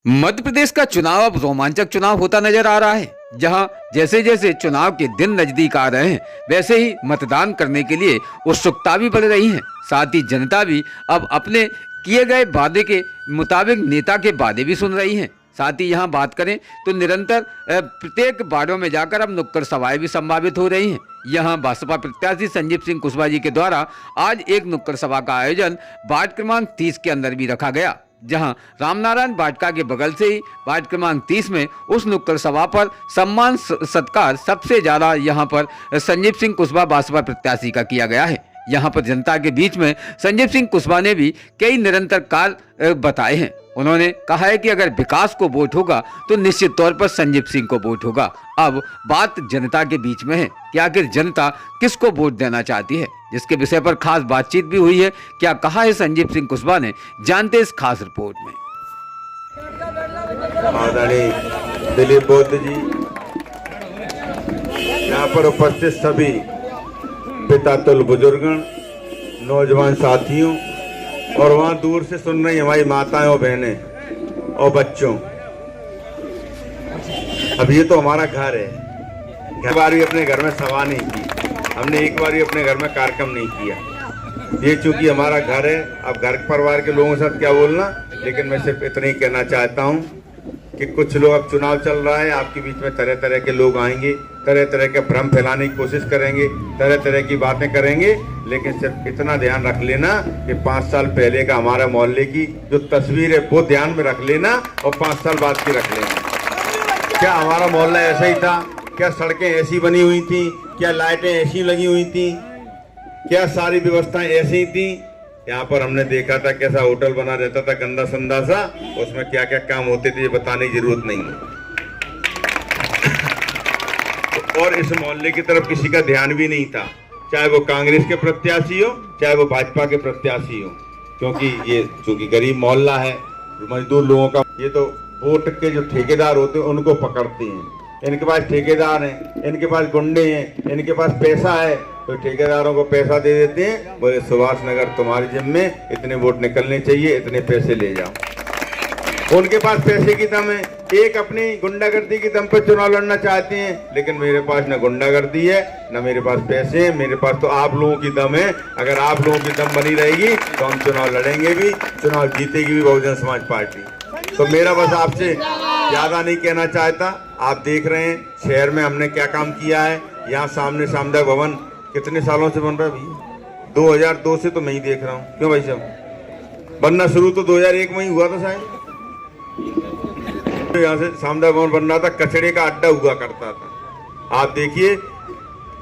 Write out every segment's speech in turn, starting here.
मध्य प्रदेश का चुनाव अब रोमांचक चुनाव होता नजर आ रहा है, जहां जैसे जैसे चुनाव के दिन नजदीक आ रहे हैं वैसे ही मतदान करने के लिए उत्सुकता भी बढ़ रही है। साथ ही जनता भी अब अपने किए गए वादे के मुताबिक नेता के वादे भी सुन रही है। साथ ही यहाँ बात करें तो निरंतर प्रत्येक वार्डों में जाकर अब नुक्कड़ सभाएं भी संभावित हो रही हैं। यहाँ बसपा प्रत्याशी संजीव सिंह कुशवाहा जी के द्वारा आज एक नुक्कड़ सभा का आयोजन वार्ड क्रमांक 30 के अंदर भी रखा गया, जहां रामनारायण वाटिका के बगल से ही वार्ड क्रमांक 30 में उस नुक्कड़ सभा पर सम्मान सत्कार सबसे ज्यादा यहां पर संजीव सिंह कुशवाहा बसपा प्रत्याशी का किया गया है। यहां पर जनता के बीच में संजीव सिंह कुशवाहा ने भी कई निरंतर कार्य बताए हैं। उन्होंने कहा है कि अगर विकास को वोट होगा तो निश्चित तौर पर संजीव सिंह को वोट होगा। अब बात जनता के बीच में है कि आखिर जनता किसको वोट देना चाहती है, जिसके विषय पर खास बातचीत भी हुई है। क्या कहा है संजीव सिंह कुशवाहा ने, जानते इस खास रिपोर्ट में। आदरणीय दिलीप बौद्ध जी, यहाँ पर उपस्थित सभी पिता तुल्य बुजुर्गण, नौजवान साथियों और वहाँ दूर से सुन रही हमारी माताएं और बहनें और बच्चों, अब ये तो हमारा घर है। एक बार भी अपने घर में सभा नहीं की, हमने एक बार भी अपने घर में कार्यक्रम नहीं किया। ये चूंकि हमारा घर है, अब घर परिवार के लोगों के साथ क्या बोलना, लेकिन मैं सिर्फ इतना ही कहना चाहता हूँ कि कुछ लोग, अब चुनाव चल रहा है, आपके बीच में तरह तरह के लोग आएंगे, तरह तरह के भ्रम फैलाने की कोशिश करेंगे, तरह तरह की बातें करेंगे, लेकिन सिर्फ इतना ध्यान रख लेना कि 5 साल पहले का हमारा मोहल्ले की जो तस्वीर है वो ध्यान में रख लेना और 5 साल बाद की रख लेना। क्या हमारा मोहल्ला ऐसा ही था? क्या सड़कें ऐसी बनी हुई थी? क्या लाइटें ऐसी लगी हुई थी? क्या सारी व्यवस्थाएं ऐसी ही थी? यहाँ पर हमने देखा था कैसा होटल बना रहता था, गंदा संदा सा, उसमें क्या क्या काम होते थे ये बताने की जरूरत नहीं है। और इस मोहल्ले की तरफ किसी का ध्यान भी नहीं था, चाहे वो कांग्रेस के प्रत्याशी हो चाहे वो भाजपा के प्रत्याशी हो, क्योंकि ये चूंकि गरीब मोहल्ला है, मजदूर लोगों का, ये तो वोट के जो ठेकेदार होते हैं उनको पकड़ते हैं। इनके पास ठेकेदार हैं, इनके पास गुंडे हैं, इनके पास पैसा है, तो ठेकेदारों को पैसा दे देते हैं, बोले सुभाष नगर तुम्हारे जिम्मे में इतने वोट निकलने चाहिए, इतने पैसे ले जाओ। उनके पास पैसे की दम है, एक अपनी गुंडागर्दी की दम पर चुनाव लड़ना चाहते हैं, लेकिन मेरे पास न गुंडागर्दी है न मेरे पास पैसे हैं, मेरे पास तो आप लोगों की दम है। अगर आप लोगों की दम बनी रहेगी तो हम चुनाव लड़ेंगे भी, चुनाव जीतेगी भी बहुजन समाज पार्टी। तो मेरा बस आपसे ज्यादा नहीं कहना चाहता। आप देख रहे हैं शहर में हमने क्या काम किया है। यहाँ सामने सामुदायिक भवन कितने सालों से बन रहा है भैया? 2002 से तो मैं ही देख रहा हूँ। क्यों भाई साहब? बनना शुरू तो 2001 में ही हुआ था शायद। यहाँ से सामुदायिक भवन बन रहा था, कचड़े का अड्डा हुआ करता था। आप देखिए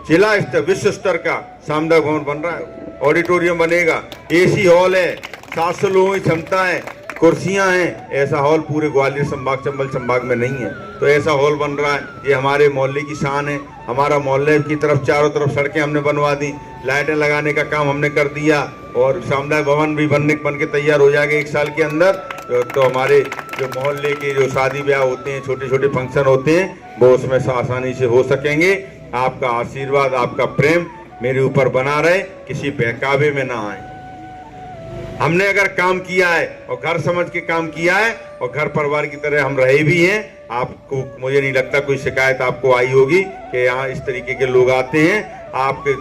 जिला स्तर, विश्व स्तर का सामुदायिक भवन बन रहा है, ऑडिटोरियम बनेगा, एसी हॉल है, 700 लोगों की क्षमता है, कुर्सियां हैं। ऐसा हॉल पूरे ग्वालियर संभाग, चंबल संभाग में नहीं है, तो ऐसा हॉल बन रहा है। ये हमारे मोहल्ले की शान है। हमारा मोहल्ले की तरफ चारों तरफ सड़कें हमने बनवा दी, लाइटें लगाने का काम हमने कर दिया, और सामुदायिक भवन भी बन के तैयार हो जाएगा 1 साल के अंदर। तो हमारे जो मोहल्ले के जो शादी ब्याह होते हैं, छोटे छोटे फंक्शन होते हैं, वो उसमें आसानी से हो सकेंगे। आपका आशीर्वाद, आपका प्रेम मेरे ऊपर बना रहे, किसी बहकावे में ना आए। हमने अगर काम किया है और घर समझ के काम किया है और घर परिवार की तरह हम रहे भी हैं, आपको, मुझे नहीं लगता कोई शिकायत आपको आई होगी कि यहाँ इस तरीके के लोग आते हैं। आपके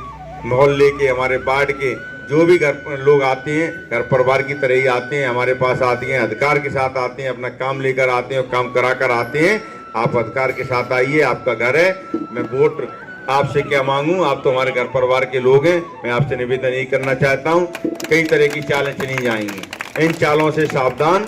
मोहल्ले के, हमारे वार्ड के जो भी घर लोग आते हैं, घर परिवार की तरह ही आते हैं, हमारे पास आते हैं, अधिकार के साथ आते हैं, अपना काम लेकर आते हैं और काम करा कर आते हैं। आप अधिकार के साथ आइए, आपका घर है। मैं वोट आपसे क्या मांगूं, आप तो हमारे घर परिवार के लोग हैं। मैं आपसे निवेदन यही करना चाहता हूं, कई तरह की चालें चली जाएंगी, इन चालों से सावधान,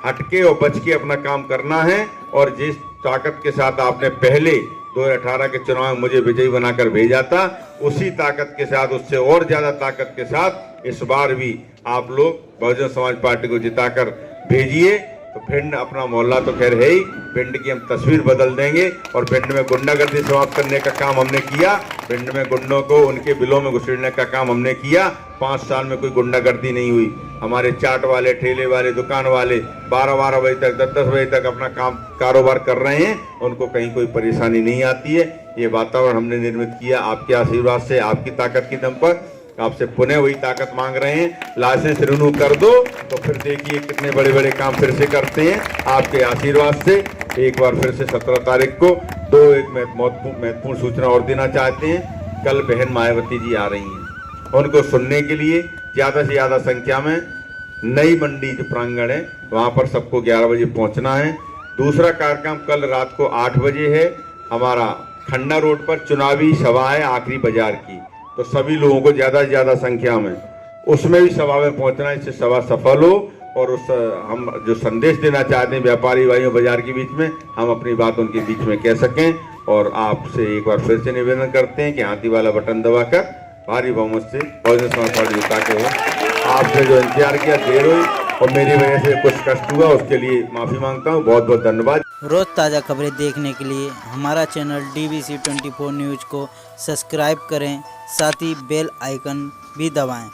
हटके और बच के अपना काम करना है। और जिस ताकत के साथ आपने पहले 2018 के चुनाव में मुझे विजयी बनाकर भेजा था, उसी ताकत के साथ, उससे और ज्यादा ताकत के साथ इस बार भी आप लोग बहुजन समाज पार्टी को जिताकर भेजिए। तो भिंड अपना मोहल्ला तो खैर है ही, भिंड की हम तस्वीर बदल देंगे। और भिंड में गुंडागर्दी समाप्त करने का काम हमने किया, भिंड में गुंडों को उनके बिलों में घुसेड़ने का काम हमने किया। 5 साल में कोई गुंडागर्दी नहीं हुई। हमारे चाट वाले, ठेले वाले, दुकान वाले 12-12 बजे तक, 10-10 बजे तक अपना काम कारोबार कर रहे हैं, उनको कहीं कोई परेशानी नहीं आती है। ये वातावरण हमने निर्मित किया आपके आशीर्वाद से, आपकी ताकत की दम पर। आपसे पुनः वही ताकत मांग रहे हैं, लाइसेंस रिन्यू कर दो। तो फिर देखिए कितने बड़े बड़े काम फिर से करते हैं आपके आशीर्वाद से। एक बार फिर से 17 तारीख को एक महत्वपूर्ण सूचना और देना चाहते हैं। कल बहन मायावती जी आ रही हैं, उनको सुनने के लिए ज़्यादा से ज़्यादा संख्या में नई मंडी जो प्रांगण है वहाँ पर सबको 11 बजे पहुँचना है। दूसरा कार्यक्रम कल रात को 8 बजे है, हमारा खन्ना रोड पर चुनावी सभा है आखिरी बाजार की। तो सभी लोगों को ज़्यादा से ज़्यादा संख्या में उसमें भी सभा में पहुँचना है, इससे सभा सफल हो और उस हम जो संदेश देना चाहते हैं व्यापारी भाइयों बाजार के बीच में, हम अपनी बात उनके बीच में कह सकें। और आपसे एक बार फिर से निवेदन करते हैं कि हाथी वाला बटन दबाकर भारी बहुमत से बहुजन समाज पार्टी जिता के हो। आपने जो इंतजार किया देर हुई और मेरी वजह से कुछ कष्ट हुआ, उसके लिए माफ़ी मांगता हूँ। बहुत बहुत धन्यवाद। रोज़ ताज़ा खबरें देखने के लिए हमारा चैनल DBC 24 न्यूज़ को सब्सक्राइब करें, साथ ही बेल आइकन भी दबाएं।